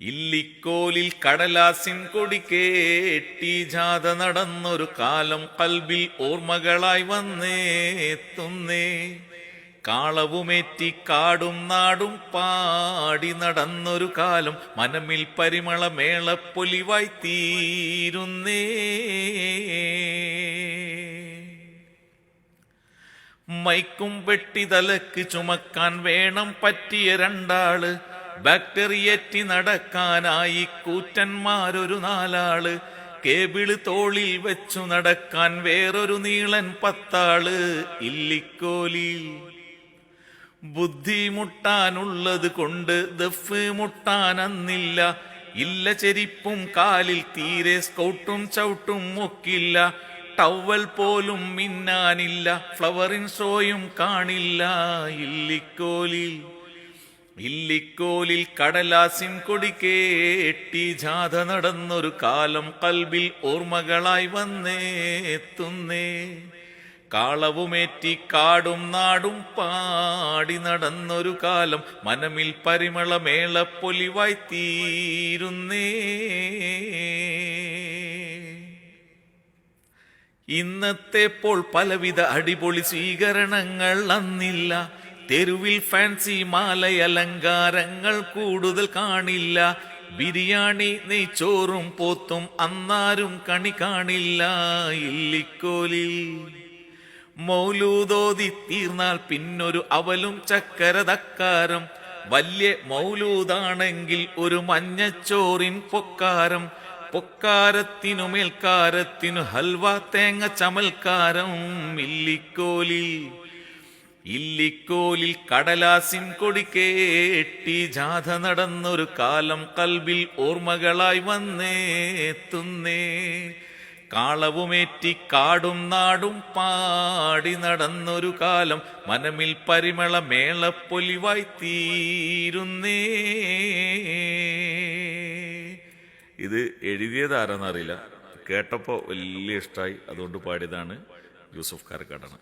ഇല്ലിക്കോലിൽ കടലാസിൻ കൊടി കേട്ടി ജാഥ നടന്നൊരു കാലം കൽബിൽ ഓർമ്മകളായി വന്നേത്തുന്നേ. കാളവുമേറ്റി കാടും നാടും പാടി നടന്നൊരു കാലം മനമിൽ പരിമള മേളപ്പൊലിവായി തീരുന്നേ. മൈക്കും വെട്ടി തലക്ക് ചുമക്കാൻ വേണം പറ്റിയ രണ്ടാള്, ബാക്ടറിയേറ്റി നടക്കാനായി കൂറ്റന്മാരൊരു നാലാള്, കേബിള് തോളിൽ വെച്ചു നടക്കാൻ വേറൊരു നീളൻ 10 ആള്. ഇല്ലിക്കോലിൽ ബുദ്ധിമുട്ടാനുള്ളത് കൊണ്ട് ദഫ് മുട്ടാനന്നില്ല. ഇല്ല ചെരിപ്പും കാലിൽ തീരെ സ്കൗട്ടും ചവിട്ടും ഒക്കില്ല. ടവൽ പോലും മിന്നാനില്ല, ഫ്ലവറിൻ ഷോയും കാണില്ല. ഇല്ലിക്കോലിൽ കടലാസിൻ കൊടി കേട്ടി ജാഥ നടന്നൊരു കാലം കൽബിൽ ഓർമ്മകളായി വന്നേത്തുന്നേ. കാളവുമേറ്റി കാടും നാടും പാടി നടന്നൊരു കാലം മനമിൽ പരിമള മേളപ്പൊലിവായി തീരുന്നേ. ഇന്നത്തെ പോൾ പലവിധ അടിപൊളി സ്വീകരണങ്ങൾ അന്നില്ല. തെരുവിൽ ഫാൻസി മാലയലങ്കാരങ്ങൾ കൂടുതൽ കാണില്ല. ബിരിയാണി നെയ്ച്ചോറും പോത്തും അന്നാരും കണി കാണില്ല. ഇല്ലിക്കോലിൽ മൗലൂദോതി തീർന്നാൽ പിന്നൊരു അവലും ചക്കര തക്കാരം. വലിയ മൗലൂദാണെങ്കിൽ ഒരു മഞ്ഞച്ചോറിൻ പൊക്കാരം. പൊക്കാരത്തിനു മേൽക്കാരത്തിനു ഹൽവ തേങ്ങ ചമൽക്കാരം. ഇല്ലിക്കോലിൽ കടലാസിൻ കൊടി കേട്ടി ജാഥ നടന്നൊരു കാലം കൽബിൽ ഓർമ്മകളായി വന്നേത്തുന്നേ. കാളവുമേറ്റി കാടും നാടും പാടി നടന്നൊരു കാലം മനമിൽ പരിമള മേളപ്പൊലിവായി തീരുന്നേ. ഇത് എഴുതിയതാരെന്നറിയില്ല, കേട്ടപ്പോൾ വലിയ ഇഷ്ടമായി, അതുകൊണ്ട് പാടിയതാണ്. യൂസഫ് കാരക്കാടാണ്.